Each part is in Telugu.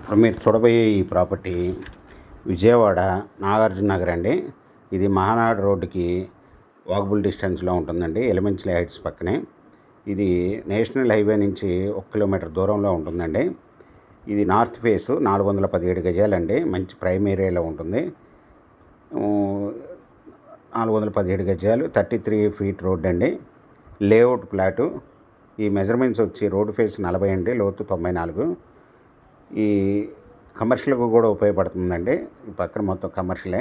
ఇప్పుడు మీరు చూడబోయే ఈ ప్రాపర్టీ విజయవాడ నాగార్జున నగర్ అండి. ఇది మహానాడు రోడ్డుకి వాకబుల్ డిస్టెన్స్లో ఉంటుందండి, ఎలిమెంట్లీ హైట్స్ పక్కనే. ఇది నేషనల్ హైవే నుంచి 1 కిలోమీటర్ దూరంలో ఉంటుందండి. ఇది నార్త్ ఫేసు 417 గజాలండి. మంచి ప్రైమ్ ఏరియాలో ఉంటుంది. 417 గజాలు, 33 ఫీట్ రోడ్ అండి. Layout plot. ఈ మెజర్మెంట్స్ వచ్చి రోడ్ ఫేస్ 40 అండి, లోతు 94. ఈ కమర్షియల్గా కూడా ఉపయోగపడుతుందండి. ఈ పక్కన మొత్తం కమర్షియలే.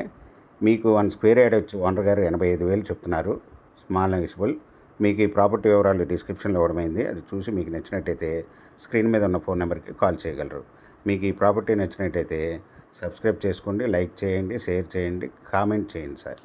మీకు 1 స్క్వేర్ యార్డ్ వచ్చి ఓనర్ గారు 85,000 చెప్తున్నారు, స్మాల్ నెగిషియబుల్. మీకు ఈ ప్రాపర్టీ వివరాలు డిస్క్రిప్షన్లో ఇవ్వడమైంది. అది చూసి మీకు నచ్చినట్టయితే స్క్రీన్ మీద ఉన్న ఫోన్ నెంబర్కి కాల్ చేయగలరు. మీకు ఈ ప్రాపర్టీ నచ్చినట్టయితే సబ్స్క్రైబ్ చేసుకోండి, లైక్ చేయండి, షేర్ చేయండి, కామెంట్ చేయండి సార్.